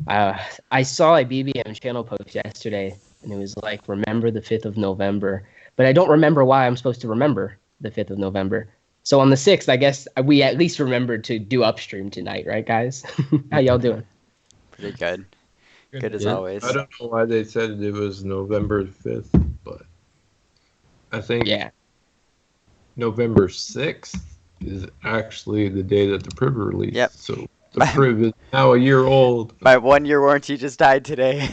I saw a BBM channel post yesterday, and it was like, "Remember the 5th of November," but I don't remember why I'm supposed to remember the 5th of November. So on the 6th, I guess we at least remembered to do Upstream tonight, right, guys? How y'all doing? Pretty good. Good. Good as Yeah, I always. don't know why they said it was November 5th, but I think Yeah. November 6th is actually the day that the Priv Yep. released. So the My, Priv is now a year old. my 1 year warranty just died today.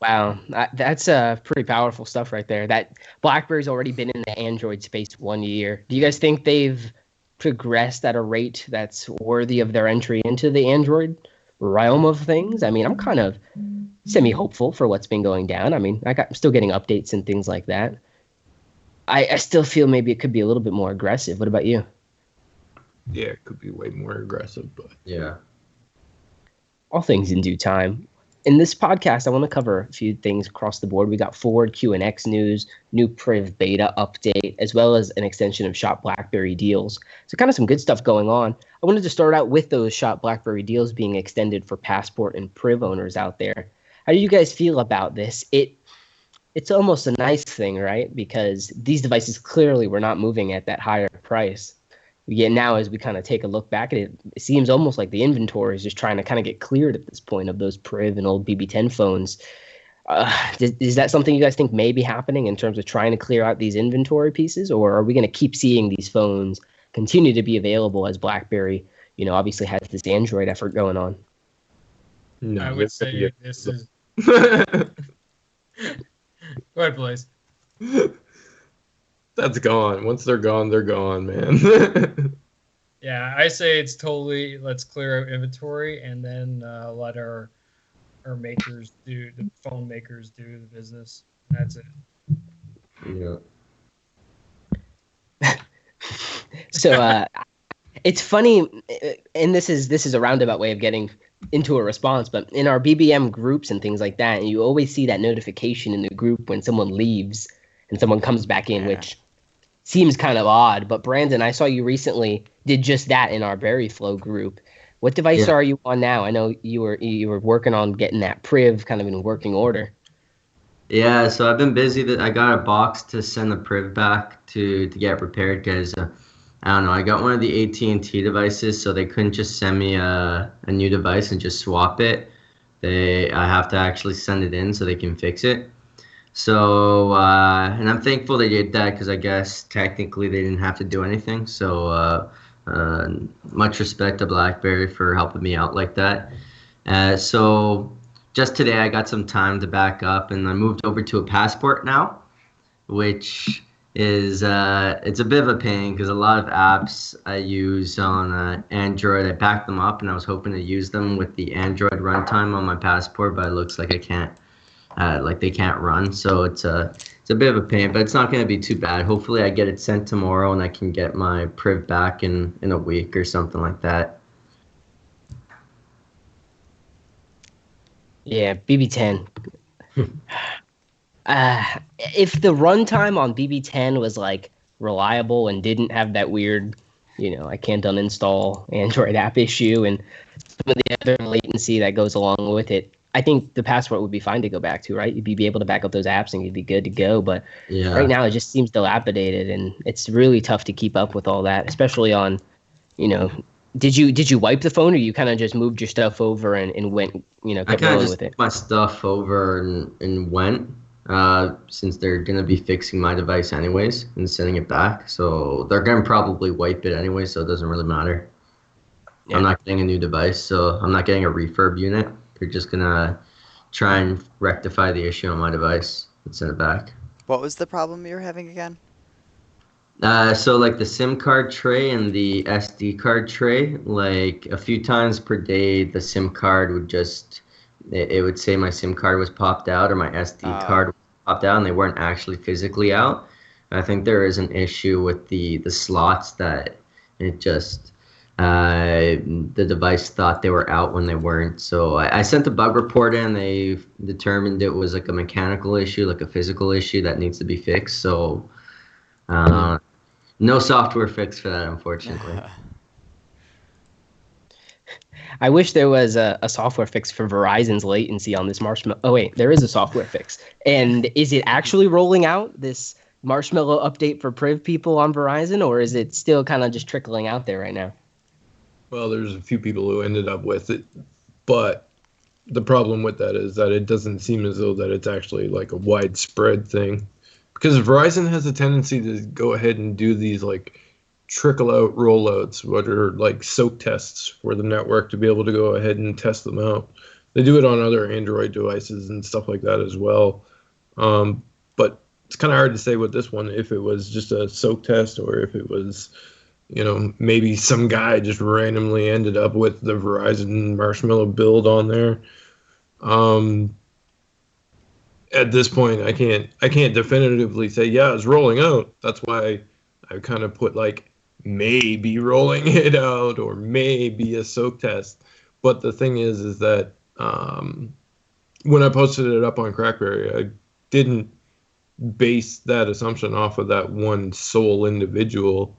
Wow, that's pretty powerful stuff right there. That BlackBerry's already been in the Android space 1 year. Do you guys think they've progressed at a rate that's worthy of their entry into the Android realm of things? I mean, I'm kind of semi-hopeful for what's been going down. I mean, I'm still getting updates and things like that. I still feel maybe it could be a little bit more aggressive. What about you? Yeah, it could be way more aggressive, but Yeah. All things in due time. In this podcast, I want to cover a few things across the board. We got Ford QNX news, new Priv beta update, as well as an extension of Shop BlackBerry deals. So kind of some good stuff going on. I wanted to start out with those Shop BlackBerry deals being extended for Passport and Priv owners out there. How do you guys feel about this? It's almost a nice thing, right? Because these devices clearly were not moving at that higher price. Yet now, as we kind of take a look back at it, it seems almost like the inventory is just trying to kind of get cleared at this point of those Priv and old BB10 phones. Is that something you guys think may be happening in terms of trying to clear out these inventory pieces, or are we going to keep seeing these phones continue to be available as BlackBerry, obviously has this Android effort going on? no. I would say this is. Go ahead, Blaze. That's gone. Once they're gone, man. Yeah, I say it's totally. Let's clear out inventory and then let our makers do the phone makers do the business. That's it. Yeah. So it's funny, and this is a roundabout way of getting into a response, but in our BBM groups and things like that, you always see that notification in the group when someone leaves and someone comes back in, Yeah. which seems kind of odd. But Brandon, I saw you recently did just that in our BerryFlow group. What device Yeah. are you on now? I know you were working on getting that Priv kind of in working order. Yeah, so I've been busy. I got a box to send the Priv back to get repaired because I don't know. I got one of the AT&T devices, so they couldn't just send me a new device and just swap it. I have to actually send it in so they can fix it. So and I'm thankful they did that because I guess technically they didn't have to do anything. So much respect to BlackBerry for helping me out like that. So just today I got some time to back up and I moved over to a Passport now, which is it's a bit of a pain because a lot of apps I use on Android, I backed them up and I was hoping to use them with the Android runtime on my Passport, but it looks like I can't, like they can't run. So it's a bit of a pain, but it's not going to be too bad. Hopefully I get it sent tomorrow and I can get my Priv back in a week or something like that. Yeah, BB10. If the runtime on BB10 was like reliable and didn't have that weird, I can't uninstall Android app issue and some of the other latency that goes along with it, I think the Passport would be fine to go back to, right? You'd be able to back up those apps and you'd be good to go. But right Yeah. now, it just seems dilapidated, and it's really tough to keep up with all that, especially on, you know. Did you wipe the phone, or you kind of just moved your stuff over and went, I kept kind of going just with it? took my stuff over and went, since they're going to be fixing my device anyways and sending it back. So they're going to probably wipe it anyway, so it doesn't really matter. Yeah. I'm not getting a new device, so I'm not getting a refurb unit. They're just going to try and rectify the issue on my device and send it back. What was the problem you were having again? So like the SIM card tray and the SD card tray, like a few times per day, the SIM card would just, it would say my SIM card was popped out or my SD card was popped out and they weren't actually physically out. I think there is an issue with the slots that it just, the device thought they were out when they weren't. So I sent a bug report in. They determined it was like a mechanical issue, like a physical issue that needs to be fixed. So no software fix for that, unfortunately. I wish there was a software fix for Verizon's latency on this Marshmallow. Oh wait, there is a software fix. And is it actually rolling out this Marshmallow update for Priv people on Verizon, or is it still kind of just trickling out there right now? Well, there's a few people who ended up with it, but the problem with that is that it doesn't seem as though that it's actually like a widespread thing, because Verizon has a tendency to go ahead and do these like trickle out rollouts, what are like soak tests for the network to be able to go ahead and test them out. They do it on other Android devices and stuff like that as well. But it's kind of hard to say with this one if it was just a soak test or if it was, maybe some guy just randomly ended up with the Verizon Marshmallow build on there. At this point, I can't definitively say, yeah, it's rolling out. That's why I kind of put like maybe rolling it out or maybe a soak test. But the thing is that when I posted it up on Crackberry, I didn't base that assumption off of that one sole individual.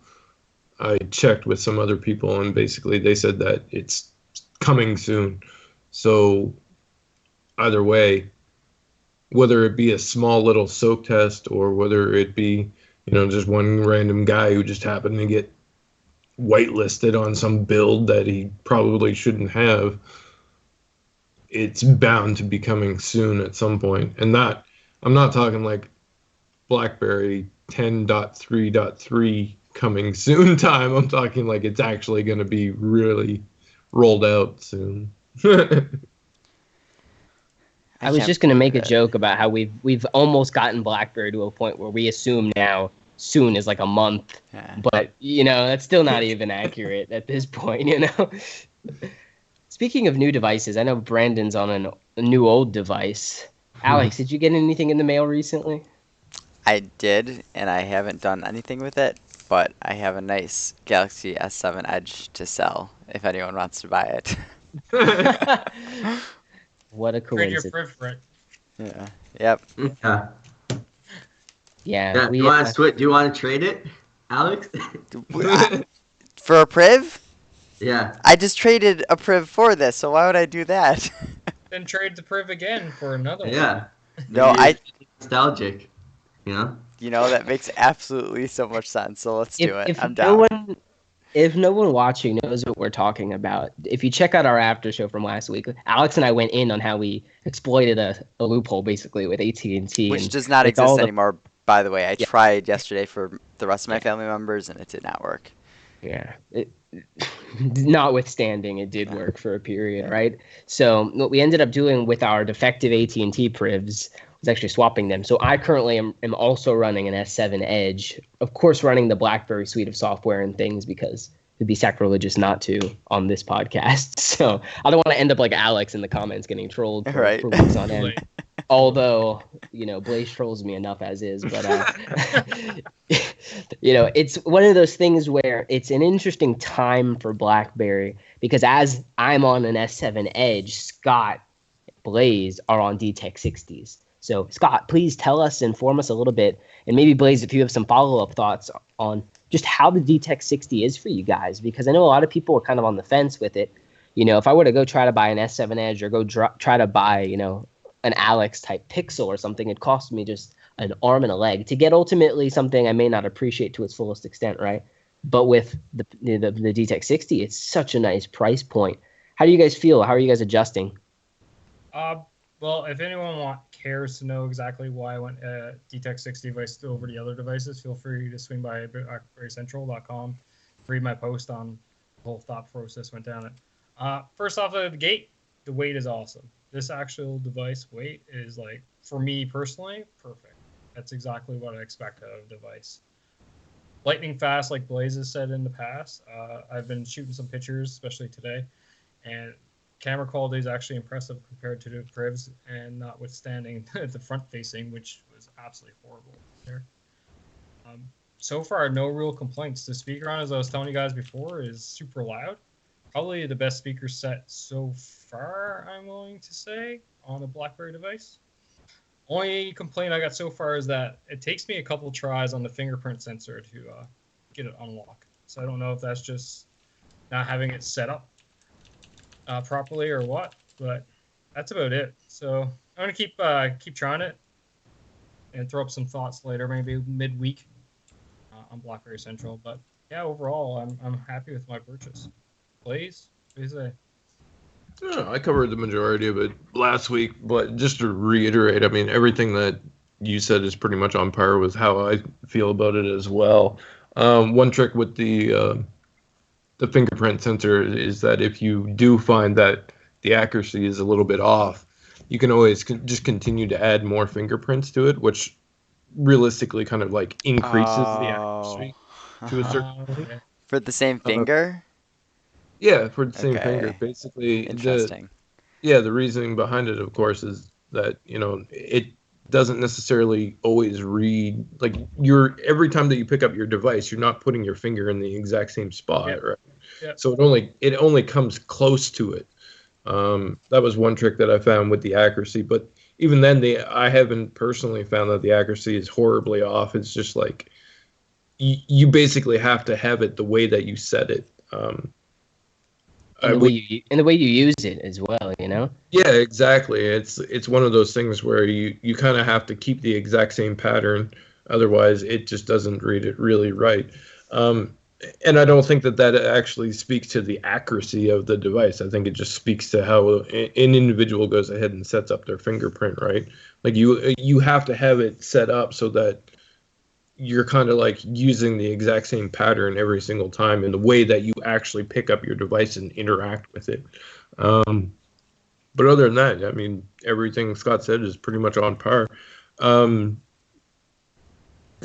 I checked with some other people, and basically they said that it's coming soon. So either way, whether it be a small little soak test or whether it be, just one random guy who just happened to get whitelisted on some build that he probably shouldn't have, it's bound to be coming soon at some point. And that, I'm not talking like BlackBerry 10.3.3 coming soon time. I'm talking like it's actually going to be really rolled out soon. I was just going to make a joke about how we've almost gotten BlackBerry to a point where we assume now soon is like a month, but that's still not even accurate at this point. Speaking of new devices, I know Brandon's on a new old device. Alex, did you get anything in the mail recently? I did, and I haven't done anything with it, but I have a nice Galaxy S7 Edge to sell if anyone wants to buy it. What a Trade your coincidence. Priv for it. Yeah. Yep. Yeah. Yeah. Do you want to switch? Do you want to trade it, Alex? For a Priv? Yeah. I just traded a Priv for this, so why would I do that? Then trade the Priv again for another one. Yeah. No, Maybe it's nostalgic. That makes absolutely so much sense. So let's do it. I'm no down. If no one watching knows what we're talking about, if you check out our after show from last week, Alex and I went in on how we exploited a loophole basically with AT&T. Which does not exist anymore, by the way. I tried yesterday for the rest of my family members, and it did not work. Yeah. Notwithstanding, it did work for a period, right? So what we ended up doing with our defective AT&T Privs was actually swapping them. So I currently am also running an S7 Edge, of course running the BlackBerry suite of software and things because it'd be sacrilegious not to on this podcast. So I don't want to end up like Alex in the comments getting trolled for weeks on end. Although, Blaze trolls me enough as is, but it's one of those things where it's an interesting time for BlackBerry because as I'm on an S7 Edge, Scott, Blaze are on DTEC 60s. So Scott, please tell us, inform us a little bit, and maybe Blaze, if you have some follow-up thoughts on just how the DTEC 60 is for you guys, because I know a lot of people are kind of on the fence with it. If I were to go try to buy an S7 Edge or go try to buy, an Alex type Pixel or something, it cost me just an arm and a leg to get ultimately something I may not appreciate to its fullest extent, right? But with the DTEC 60, it's such a nice price point. How do you guys feel? How are you guys adjusting? Well, if anyone cares to know exactly why I went DTEC 60 device over the other devices, feel free to swing by BerryCentral.com, read my post on the whole thought process went down it. First off the gate, the weight is awesome. This actual device weight is, like, for me personally, perfect. That's exactly what I expect out of a device. Lightning fast, like Blaze has said in the past. I've been shooting some pictures, especially today, and camera quality is actually impressive compared to the Privs, and notwithstanding the front facing, which was absolutely horrible there. So far, no real complaints. The speaker on, as I was telling you guys before, is super loud. Probably the best speaker set so far, I'm willing to say, on a BlackBerry device. Only complaint I got so far is that it takes me a couple tries on the fingerprint sensor to get it unlocked. So I don't know if that's just not having it set up properly or what, but that's about it. So I'm gonna keep trying it and throw up some thoughts later, maybe midweek on BlackBerry Central. But yeah, overall, I'm happy with my purchase. Please, what do you say? Yeah, I covered the majority of it last week, but just to reiterate, I mean, everything that you said is pretty much on par with how I feel about it as well. One trick with the fingerprint sensor is that if you do find that the accuracy is a little bit off, you can always just continue to add more fingerprints to it, which realistically kind of like increases the accuracy to a certain point. Okay. For the same Uh, finger? Yeah, for the same finger. Okay. Basically, Interesting. the reasoning behind it, of course, is that, it doesn't necessarily always read like every time that you pick up your device, you're not putting your finger in the exact same spot, Yep. right? Yep. So it only comes close to it. That was one trick that I found with the accuracy, but even then, I haven't personally found that the accuracy is horribly off. It's just like you basically have to have it the way that you set it. And the way you use it as well, you know. Yeah, exactly. It's one of those things where you kind of have to keep the exact same pattern, otherwise it just doesn't read it really right. And I don't think that actually speaks to the accuracy of the device. I think it just speaks to how an individual goes ahead and sets up their fingerprint, right? Like you have to have it set up so that you're kind of like using the exact same pattern every single time in the way that you actually pick up your device and interact with it. But other than that, I mean, everything Scott said is pretty much on par.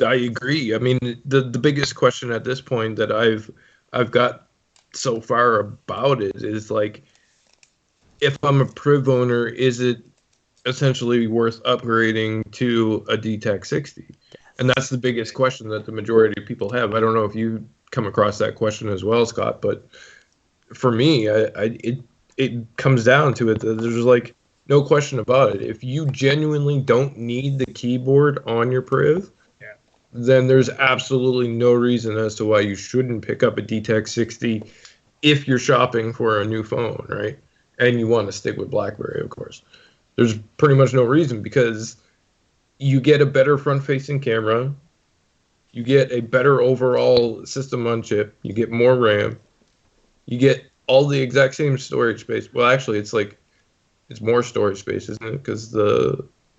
I agree. I mean, the biggest question at this point that I've got so far about it is like, if I'm a Priv owner, is it essentially worth upgrading to a DTEC 60? And that's the biggest question that the majority of people have. I don't know if you come across that question as well, Scott, but for me, it comes down to it that there's like no question about it. If you genuinely don't need the keyboard on your Priv, then there's absolutely no reason as to why you shouldn't pick up a DTEC 60 if you're shopping for a new phone, right? And you want to stick with BlackBerry, of course. There's pretty much no reason, because you get a better front-facing camera, you get a better overall system on chip, you get more RAM, you get all the exact same storage space. Well, actually, it's more storage space, isn't it? Because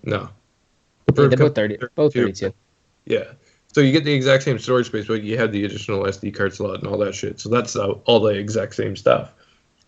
Yeah, they're both 32. Yeah. So you get the exact same storage space, but you have the additional SD card slot and all that shit. So that's all the exact same stuff.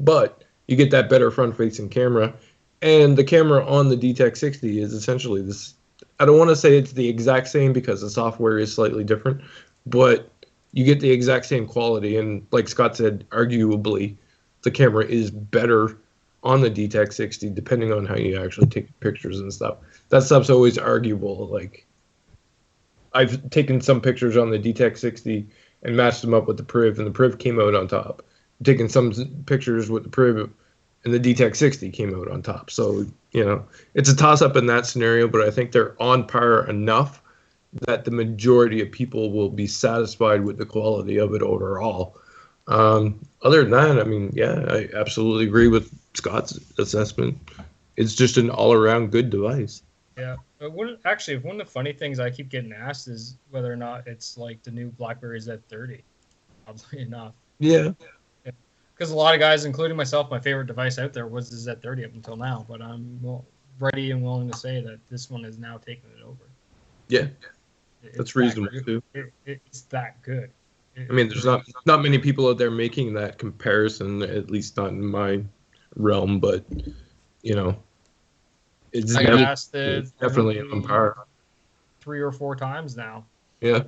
But you get that better front-facing camera, and the camera on the DTEC 60 is essentially this. I don't want to say it's the exact same because the software is slightly different, but you get the exact same quality. And like Scott said, arguably, the camera is better on the DTEC 60, depending on how you actually take pictures and stuff. That stuff's always arguable. Like, I've taken some pictures on the DTEC 60 and matched them up with the Priv, and the Priv came out on top. I've taken some pictures with the Priv, and the DTEC 60 came out on top. So, it's a toss-up in that scenario, but I think they're on par enough that the majority of people will be satisfied with the quality of it overall. Other than that, I mean, yeah, I absolutely agree with Scott's assessment. It's just an all-around good device. Yeah. But one of the funny things I keep getting asked is whether or not it's like the new BlackBerry Z30. Oddly enough. Yeah. Because a lot of guys, including myself, my favorite device out there was the Z30 up until now. But I'm ready and willing to say that this one is now taking it over. Yeah. That's reasonable, too. It's that good. I mean, there's not many people out there making that comparison, at least not in my realm, but, it's definitely on par. 3 or 4 times now. Yeah.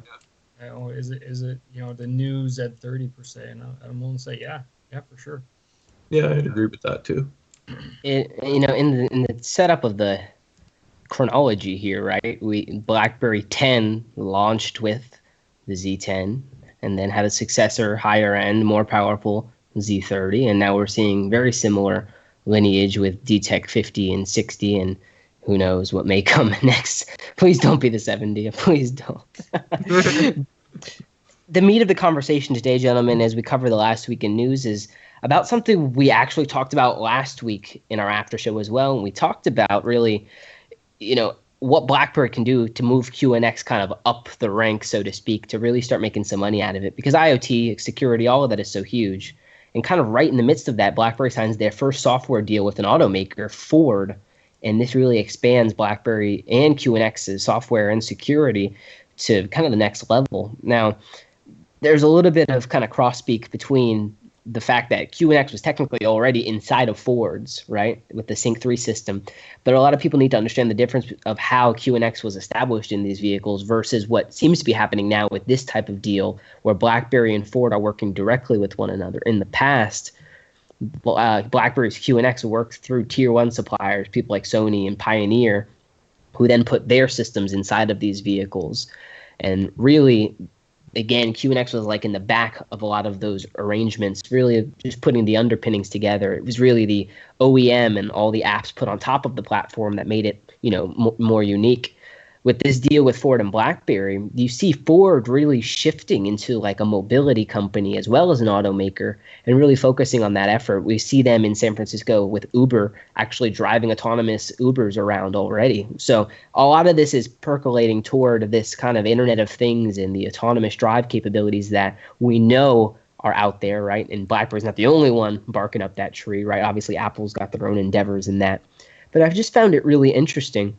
Is it the new Z30 per se? And I'm willing to say yeah, for sure. Yeah, I'd agree with that too. In the setup of the chronology here, right? BlackBerry 10 launched with the Z10, and then had a successor, higher end, more powerful Z30, and now we're seeing very similar lineage with DTEC 50 and 60, and who knows what may come next. Please don't be the 70. Please don't. The meat of the conversation today, gentlemen, as we cover the last week in news, is about something we actually talked about last week in our after show as well. And we talked about really, what BlackBerry can do to move QNX kind of up the ranks, so to speak, to really start making some money out of it. Because IoT, security, all of that is so huge. And kind of right in the midst of that, BlackBerry signs their first software deal with an automaker, Ford. And this really expands BlackBerry and QNX's software and security to kind of the next level. Now, there's a little bit of kind of cross-speak between the fact that QNX was technically already inside of Ford's, right, with the Sync 3 system. But a lot of people need to understand the difference of how QNX was established in these vehicles versus what seems to be happening now with this type of deal where BlackBerry and Ford are working directly with one another. In the past, BlackBerry's QNX worked through tier 1 suppliers, people like Sony and Pioneer, who then put their systems inside of these vehicles. And really, again, QNX was like in the back of a lot of those arrangements, really just putting the underpinnings together. It was really the OEM and all the apps put on top of the platform that made it, more unique. With this deal with Ford and BlackBerry, you see Ford really shifting into like a mobility company as well as an automaker and really focusing on that effort. We see them in San Francisco with Uber actually driving autonomous Ubers around already. So a lot of this is percolating toward this kind of Internet of Things and the autonomous drive capabilities that we know are out there, right? And BlackBerry's not the only one barking up that tree, right? Obviously, Apple's got their own endeavors in that. But I've just found it really interesting.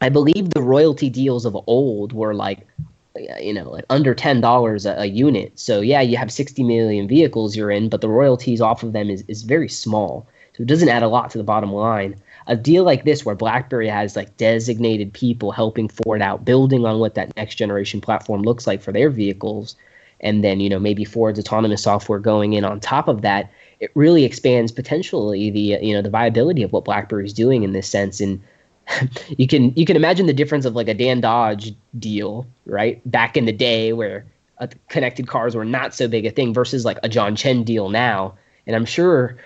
I believe the royalty deals of old were like under $10 a unit. So yeah, you have 60 million vehicles you're in, but the royalties off of them is very small. So it doesn't add a lot to the bottom line. A deal like this where BlackBerry has like designated people helping Ford out, building on what that next generation platform looks like for their vehicles, and then maybe Ford's autonomous software going in on top of that, it really expands potentially the viability of what BlackBerry's doing in this sense. And you can imagine the difference of like a Dan Dodge deal, right? Back in the day where connected cars were not so big a thing versus like a John Chen deal now. And I'm sure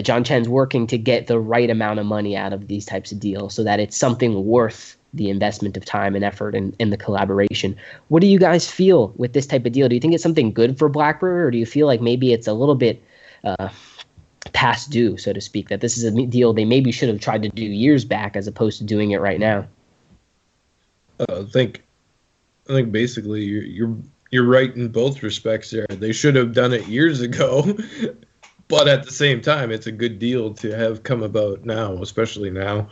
John Chen's working to get the right amount of money out of these types of deals so that it's something worth the investment of time and effort and the collaboration. What do you guys feel with this type of deal? Do you think it's something good for BlackBerry, or do you feel like maybe it's a little bit past due, so to speak, that this is a deal they maybe should have tried to do years back as opposed to doing it right now? I think basically you're right in both respects there. They should have done it years ago, but at the same time, it's a good deal to have come about now, especially now.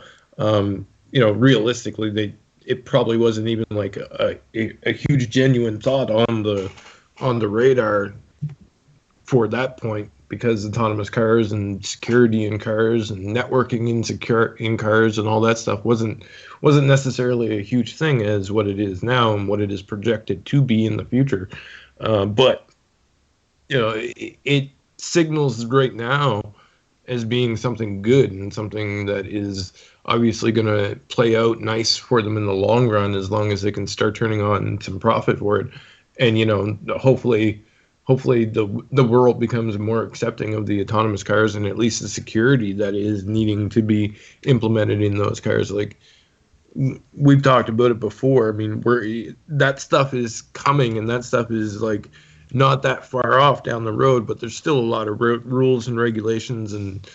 Realistically, it probably wasn't even like a huge genuine thought on the radar for that point, because autonomous cars and security in cars and networking in cars and all that stuff wasn't necessarily a huge thing as what it is now and what it is projected to be in the future. But it signals right now as being something good and something that is obviously going to play out nice for them in the long run, as long as they can start turning on some profit for it. And hopefully the world becomes more accepting of the autonomous cars and at least the security that is needing to be implemented in those cars. Like we've talked about it before. I mean, that stuff is coming, and that stuff is like not that far off down the road, but there's still a lot of rules and regulations and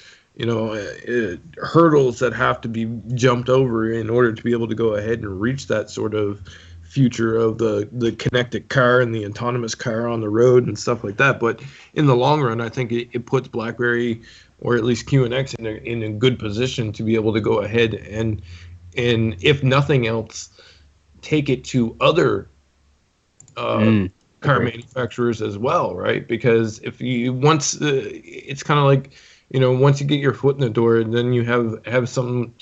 hurdles that have to be jumped over in order to be able to go ahead and reach that sort of future of the connected car and the autonomous car on the road and stuff like that. But in the long run, I think it puts BlackBerry, or at least QNX, in a good position to be able to go ahead and if nothing else, take it to other car manufacturers as well, right? Because if you it's kind of like, once you get your foot in the door, then you have some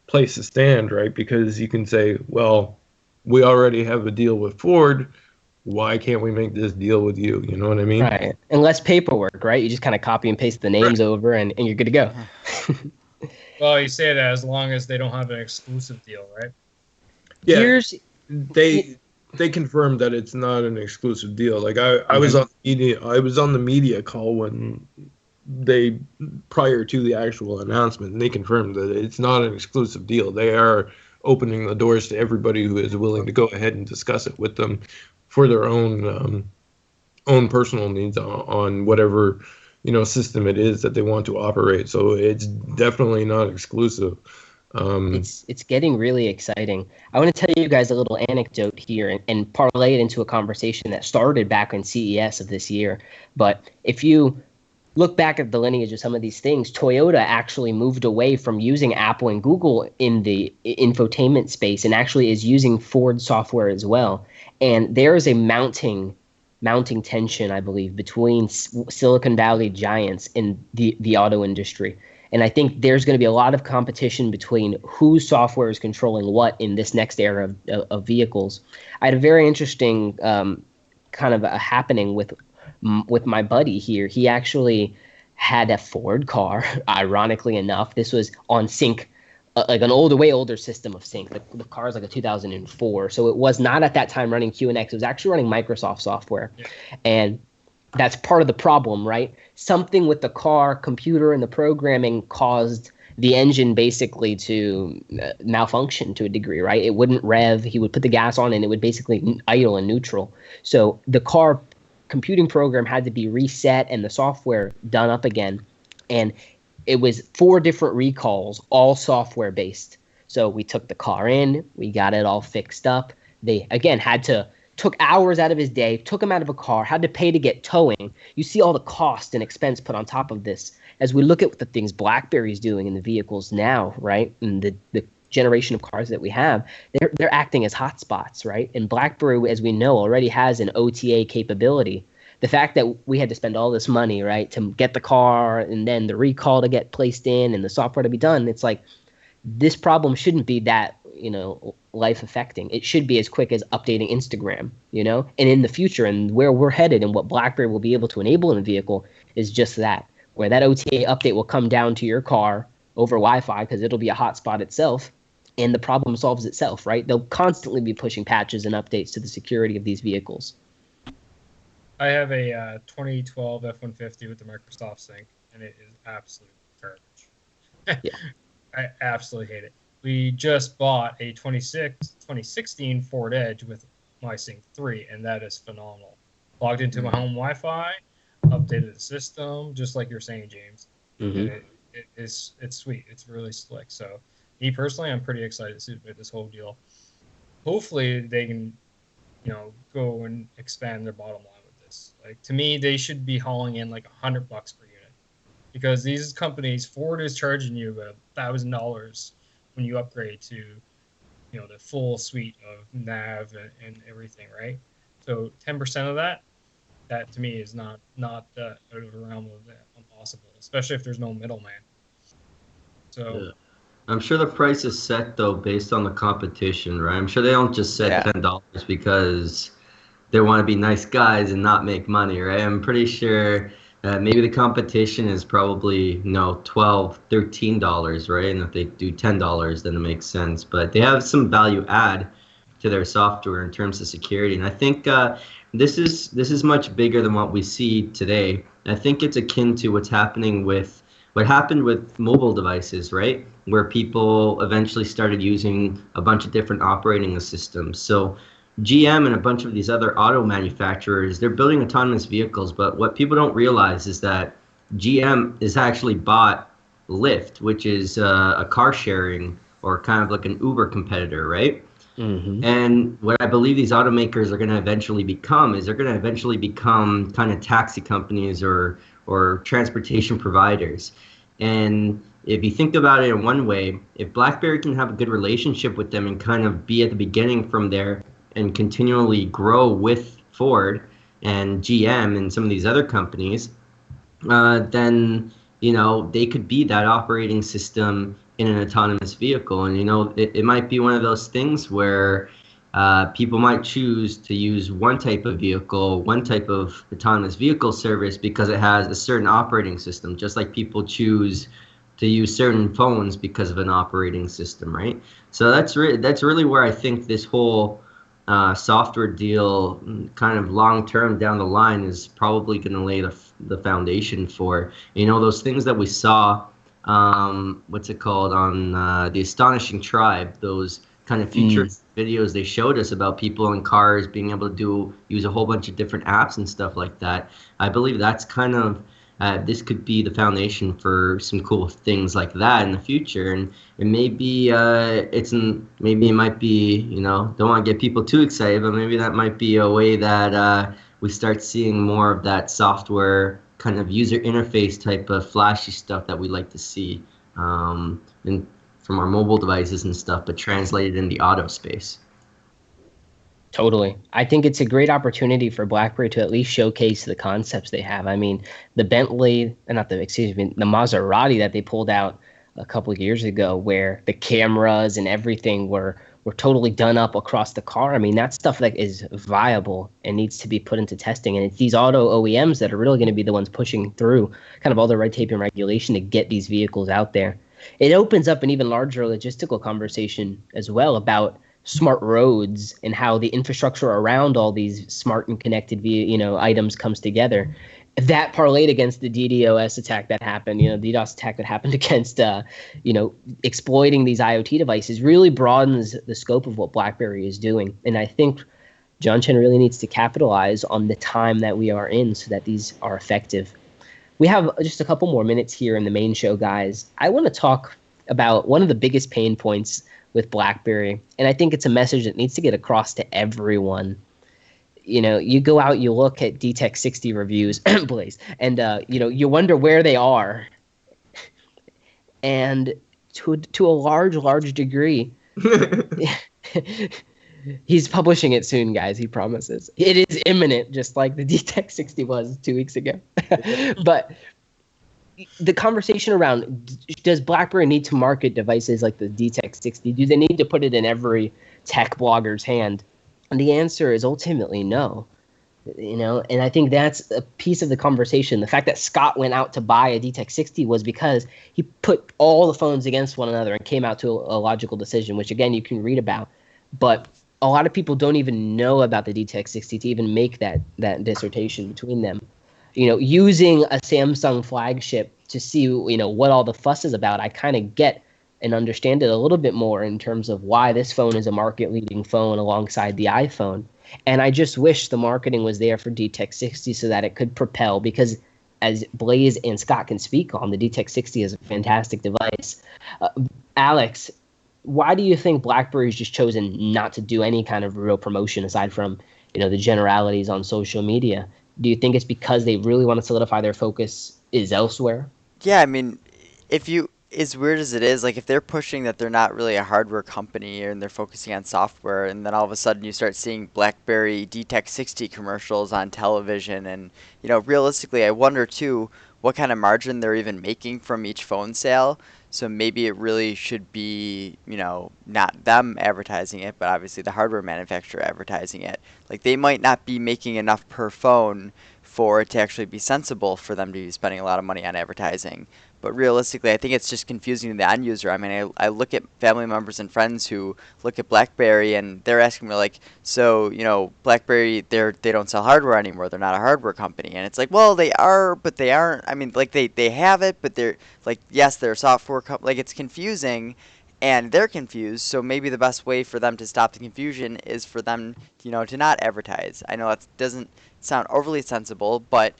place to stand, right? Because you can say, well, we already have a deal with Ford. Why can't we make this deal with you? You know what I mean? Right. And less paperwork, right? You just kind of copy and paste the names over and you're good to go. Well, you say that as long as they don't have an exclusive deal, right? Yeah. They confirmed that it's not an exclusive deal. Like I was on the media call when prior to the actual announcement, and they confirmed that it's not an exclusive deal. They are opening the doors to everybody who is willing to go ahead and discuss it with them for their own personal needs on whatever system it is that they want to operate. So it's definitely not exclusive. It's getting really exciting. I want to tell you guys a little anecdote here and parlay it into a conversation that started back in CES of this year. But if you look back at the lineage of some of these things, Toyota actually moved away from using Apple and Google in the infotainment space and actually is using Ford software as well. And there is a mounting tension, I believe, between Silicon Valley giants and the auto industry. And I think there's going to be a lot of competition between whose software is controlling what in this next era of vehicles. I had a very interesting kind of a happening with my buddy here. He actually had a Ford car, ironically enough. This was on sync, like an way older system of sync. The car is like a 2004. So it was not at that time running QNX. It was actually running Microsoft software. Yeah. And that's part of the problem, right? Something with the car, computer, and the programming caused the engine basically to malfunction to a degree, right? It wouldn't rev. He would put the gas on and it would basically idle in neutral. So the car computing program had to be reset and the software done up again. And it was 4 different recalls, all software based. So we took the car in, we got it all fixed up. They, again, took hours out of his day, took him out of a car, had to pay to get towing. You see all the cost and expense put on top of this. As we look at the things BlackBerry is doing in the vehicles now, right, and the generation of cars that we have, they're acting as hotspots, right? And BlackBerry, as we know, already has an OTA capability. The fact that we had to spend all this money, right, to get the car and then the recall to get placed in and the software to be done, it's like this problem shouldn't be that, life affecting. It should be as quick as updating Instagram, and in the future and where we're headed and what BlackBerry will be able to enable in a vehicle is just that, where that OTA update will come down to your car over Wi-Fi because it'll be a hotspot itself and the problem solves itself, right? They'll constantly be pushing patches and updates to the security of these vehicles. I have a 2012 F-150 with the Microsoft Sync, and it is absolute garbage. Yeah. I absolutely hate it. We just bought a 2016 Ford Edge with MySync 3, and that is phenomenal. Logged into my home Wi-Fi, updated the system, just like you're saying, James. Mm-hmm. It's sweet. It's really slick. So, me personally, I'm pretty excited with this whole deal. Hopefully, they can, go and expand their bottom line with this. Like, to me, they should be hauling in like $100 per unit, because these companies, Ford is charging you about $1,000 when you upgrade to, the full suite of nav and everything, right? So 10% of that to me is not out of the realm of that impossible, especially if there's no middleman. So. Yeah. I'm sure the price is set though based on the competition, right? I'm sure they don't just set $10 because they want to be nice guys and not make money, right? I'm pretty sure maybe the competition is probably $12, $13, right? And if they do $10, then it makes sense. But they have some value add to their software in terms of security, and I think this is much bigger than what we see today. I think it's akin to what happened with mobile devices, right? Where people eventually started using a bunch of different operating systems. So GM and a bunch of these other auto manufacturers, they're building autonomous vehicles, but what people don't realize is that GM has actually bought Lyft, which is a car sharing or kind of like an Uber competitor, right? Mm-hmm. And what I believe these automakers are going to eventually become is they're going to eventually become kind of taxi companies or transportation providers. And if you think about it in one way, if BlackBerry can have a good relationship with them and kind of be at the beginning from there and continually grow with Ford and GM and some of these other companies, then, they could be that operating system in an autonomous vehicle. And, it might be one of those things where people might choose to use one type of vehicle, one type of autonomous vehicle service because it has a certain operating system, just like people choose to use certain phones because of an operating system, right? So that's really where I think this whole software deal kind of long term down the line is probably going to lay the foundation for, those things that we saw, what's it called, on The Astonishing Tribe, those kind of future videos they showed us about people in cars being able to use a whole bunch of different apps and stuff like that. I believe that's kind of this could be the foundation for some cool things like that in the future. And maybe maybe it might be, don't want to get people too excited, but maybe that might be a way that we start seeing more of that software kind of user interface type of flashy stuff that we like to see and from our mobile devices and stuff, but translated in the auto space. Totally. I think it's a great opportunity for BlackBerry to at least showcase the concepts they have. I mean, the the Maserati that they pulled out a couple of years ago, where the cameras and everything were totally done up across the car. I mean, that stuff that is viable and needs to be put into testing. And it's these auto OEMs that are really going to be the ones pushing through kind of all the red tape and regulation to get these vehicles out there. It opens up an even larger logistical conversation as well about smart roads and how the infrastructure around all these smart and connected items comes together. That parlayed against the DDoS attack that happened, DDoS attack that happened against, exploiting these IoT devices really broadens the scope of what BlackBerry is doing. And I think John Chen really needs to capitalize on the time that we are in so that these are effective. We have just a couple more minutes here in the main show, guys. I want to talk about one of the biggest pain points with BlackBerry, and I think it's a message that needs to get across to everyone. You go out, you look at DTEK 60 reviews, Blaze, and you wonder where they are. And to a large degree, he's publishing it soon, guys. He promises. It is imminent, just like the DTEK 60 was 2 weeks ago. But the conversation around, does BlackBerry need to market devices like the DTEK 60? Do they need to put it in every tech blogger's hand? And the answer is ultimately no. And I think that's a piece of the conversation. The fact that Scott went out to buy a DTEK 60 was because he put all the phones against one another and came out to a logical decision, which, again, you can read about. But a lot of people don't even know about the DTEK 60 to even make that dissertation between them. Using a Samsung flagship to see, what all the fuss is about, I kind of get and understand it a little bit more in terms of why this phone is a market-leading phone alongside the iPhone. And I just wish the marketing was there for DTEK 60 so that it could propel, because as Blaze and Scott can speak on, the DTEK 60 is a fantastic device. Alex, why do you think BlackBerry's just chosen not to do any kind of real promotion aside from, the generalities on social media? Do you think it's because they really want to solidify their focus is elsewhere? Yeah, I mean, as weird as it is, like if they're pushing that they're not really a hardware company and they're focusing on software, and then all of a sudden you start seeing BlackBerry DTEK 60 commercials on television, and realistically, I wonder too what kind of margin they're even making from each phone sale. So maybe it really should be, not them advertising it, but obviously the hardware manufacturer advertising it. Like they might not be making enough per phone for it to actually be sensible for them to be spending a lot of money on advertising. But realistically, I think it's just confusing to the end user. I mean, I look at family members and friends who look at BlackBerry and they're asking me like, so, BlackBerry, they don't sell hardware anymore. They're not a hardware company. And it's like, well, they are, but they aren't. I mean, like they have it, but they're like, yes, they're a software company. Like it's confusing and they're confused. So maybe the best way for them to stop the confusion is for them, to not advertise. I know that doesn't sound overly sensible, but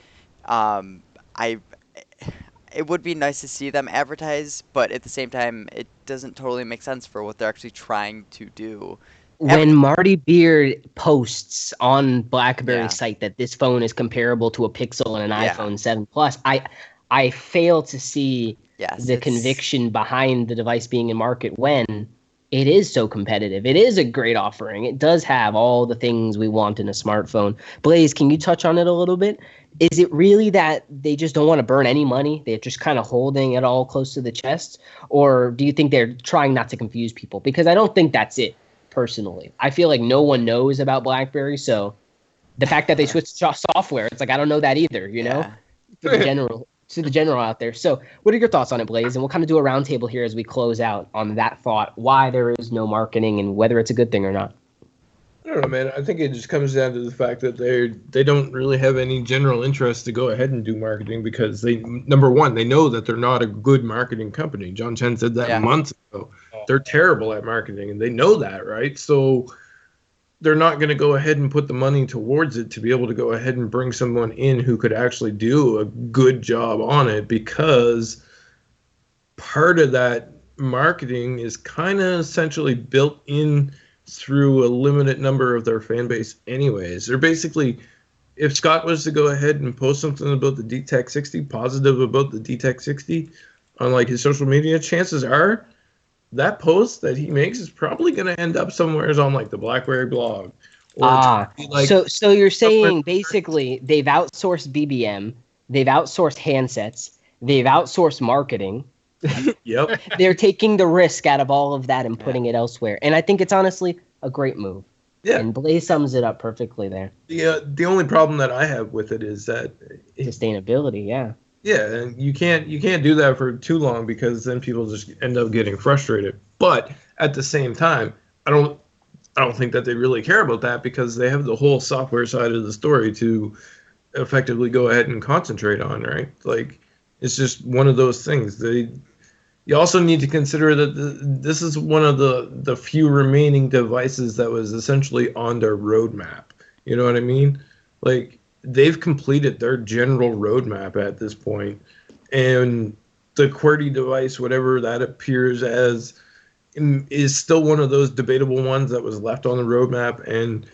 it would be nice to see them advertise, but at the same time, it doesn't totally make sense for what they're actually trying to do. When Marty Beard posts on BlackBerry's site that this phone is comparable to a Pixel and an iPhone 7 Plus, I fail to see the conviction behind the device being in market when it is so competitive. It is a great offering. It does have all the things we want in a smartphone. Blaze, can you touch on it a little bit? Is it really that they just don't want to burn any money? They're just kind of holding it all close to the chest? Or do you think they're trying not to confuse people? Because I don't think that's it, personally. I feel like no one knows about BlackBerry, so the fact that they switched software, it's like I don't know that either, to the general out there. So what are your thoughts on it, Blaze? And we'll kind of do a roundtable here as we close out on that thought, why there is no marketing and whether it's a good thing or not. I don't know, man. I think it just comes down to the fact that they don't really have any general interest to go ahead and do marketing because number one, they know that they're not a good marketing company. John Chen said that months ago. They're terrible at marketing and they know that, right? So they're not going to go ahead and put the money towards it to be able to go ahead and bring someone in who could actually do a good job on it, because part of that marketing is kind of essentially built in through a limited number of their fan base anyways. They're basically, if Scott was to go ahead and post something about the DTEC 60, positive about the DTEC 60 on like his social media, chances are that post that he makes is probably going to end up somewhere on like the BlackBerry blog. Or like, so you're saying basically they've outsourced BBM, they've outsourced handsets, they've outsourced marketing. Yep. They're taking the risk out of all of that and putting it elsewhere. And I think it's honestly a great move. Yeah. And Blaze sums it up perfectly there. The only problem that I have with it is that Sustainability, yeah. Yeah, and you can't do that for too long, because then people just end up getting frustrated. But at the same time, I don't think that they really care about that, because they have the whole software side of the story to effectively go ahead and concentrate on, right? Like, it's just one of those things. You also need to consider that this is one of the few remaining devices that was essentially on their roadmap. You know what I mean? Like, they've completed their general roadmap at this point, and the QWERTY device, whatever that appears as, is still one of those debatable ones that was left on the roadmap, and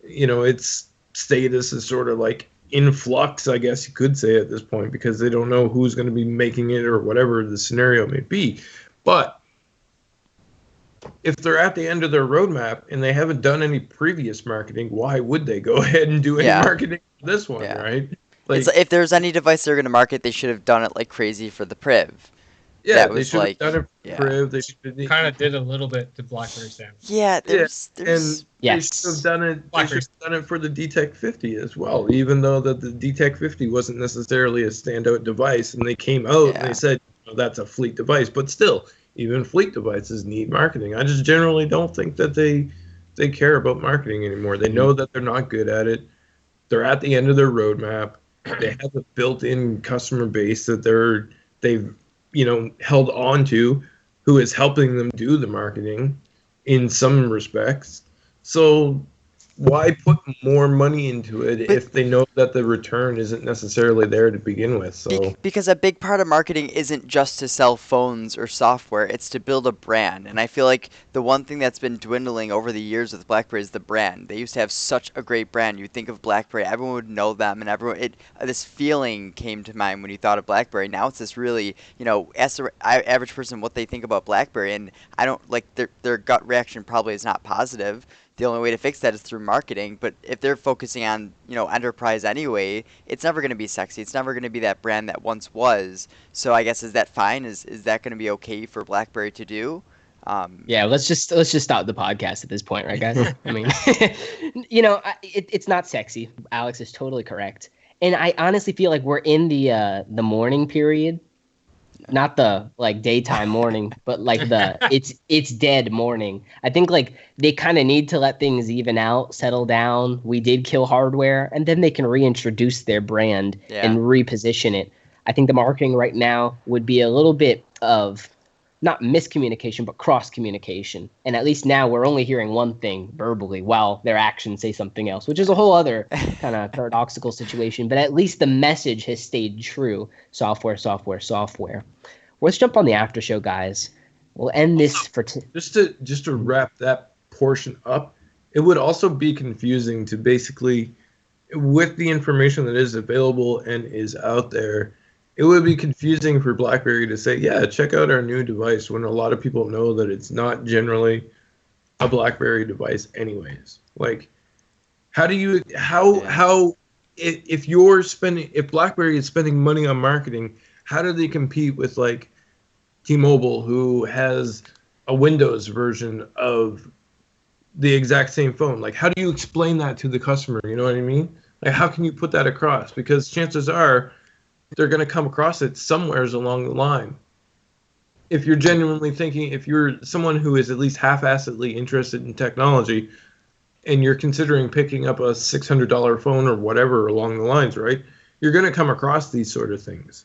its status is sort of like in flux, I guess you could say, at this point, because they don't know who's going to be making it or whatever the scenario may be. But if they're at the end of their roadmap and they haven't done any previous marketing, why would they go ahead and do any marketing for this one, right? Like, if there's any device they're going to market, they should have done it like crazy for the Priv. Yeah, they should have done it for Priv. They kind of did a little bit to BlackBerry Sam. Yeah, there's and they should have done it. They should have done it for the DTEC 50 as well, even though that the DTEC 50 wasn't necessarily a standout device, and they came out and they said that's a fleet device, but still, even fleet devices need marketing. I just generally don't think that they care about marketing anymore. They know that they're not good at it. They're at the end of their roadmap. They have a built-in customer base that they've held on to, who is helping them do the marketing in some respects. So why put more money into it if they know that the return isn't necessarily there to begin with? So because a big part of marketing isn't just to sell phones or software, it's to build a brand. And I feel like the one thing that's been dwindling over the years with BlackBerry is the brand. They used to have such a great brand. You think of BlackBerry, everyone would know them, and this feeling came to mind when you thought of BlackBerry. Now it's this really, ask the average person what they think about BlackBerry, and I don't like their gut reaction probably is not positive. The only way to fix that is through marketing. But if they're focusing on, enterprise anyway, it's never going to be sexy. It's never going to be that brand that once was. So I guess, is that fine? Is that going to be okay for BlackBerry to do? Yeah, let's just stop the podcast at this point, right, guys? I mean, it's not sexy. Alex is totally correct, and I honestly feel like we're in the mourning period. Not the like daytime morning, but like the it's dead morning. I think like they kind of need to let things even out, settle down. We did kill hardware, and then they can reintroduce their brand and reposition it. I think the marketing right now would be a little bit of not miscommunication, but cross communication. And at least now we're only hearing one thing verbally while their actions say something else, which is a whole other kind of paradoxical situation. But at least the message has stayed true. Software, software, software. Let's jump on the after show, guys. We'll end this for just to wrap that portion up. It would also be confusing to basically, with the information that is available and is out there, it would be confusing for BlackBerry to say, yeah, check out our new device, when a lot of people know that it's not generally a BlackBerry device anyways. Like, if BlackBerry is spending money on marketing, how do they compete with like T-Mobile, who has a Windows version of the exact same phone? Like, how do you explain that to the customer? You know what I mean? Like, how can you put that across? Because chances are they're going to come across it somewheres along the line. If you're genuinely thinking, if you're someone who is at least half-assedly interested in technology, and you're considering picking up a $600 phone or whatever along the lines, right? You're going to come across these sort of things.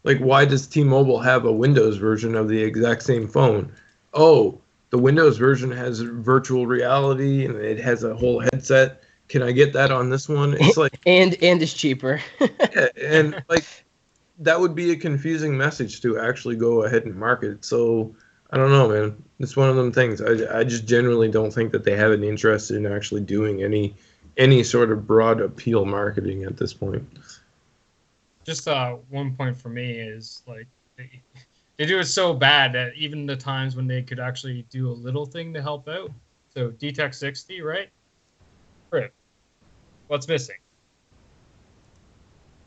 Like, why does T-Mobile have a Windows version of the exact same phone? Oh, the Windows version has virtual reality and it has a whole headset. Can I get that on this one? It's like and it's cheaper. yeah, and like that would be a confusing message to actually go ahead and market. So I don't know, man. It's one of them things. I just generally don't think that they have an interest in actually doing any sort of broad appeal marketing at this point. Just one point for me is like they do it so bad that even the times when they could actually do a little thing to help out. So DTEC 60, right? Priv. What's missing?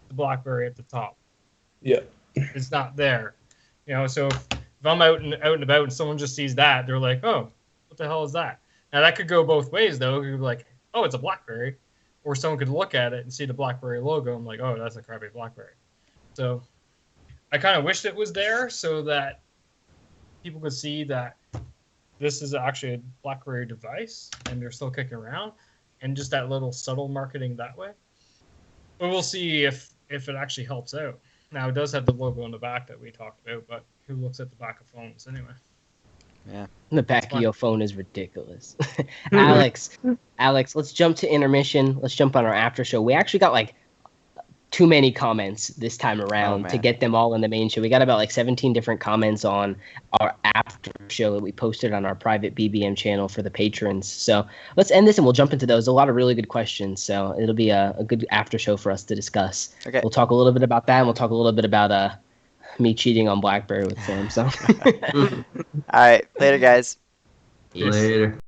The BlackBerry at the top. Yeah. It's not there. You know, so if I'm out and about and someone just sees that, they're like, oh, what the hell is that? Now that could go both ways though. It could be like, oh, it's a BlackBerry. Or someone could look at it and see the BlackBerry logo. I'm like, oh, that's a crappy BlackBerry. So I kind of wished it was there so that people could see that this is actually a BlackBerry device and they're still kicking around, and just that little subtle marketing that way. But we'll see if it actually helps out. Now it does have the logo on the back that we talked about, but who looks at the back of phones anyway? Yeah. The back of your phone is ridiculous. Alex, let's jump to intermission. Let's jump on our after show. We actually got like too many comments this time around to get them all in the main show. We got about like 17 different comments on our after show that we posted on our private BBM channel for the patrons. So let's end this and we'll jump into those. A lot of really good questions. So it'll be a good after show for us to discuss. Okay. We'll talk a little bit about that, and we'll talk a little bit about me cheating on BlackBerry with Sam. So All right. Later, guys. Later.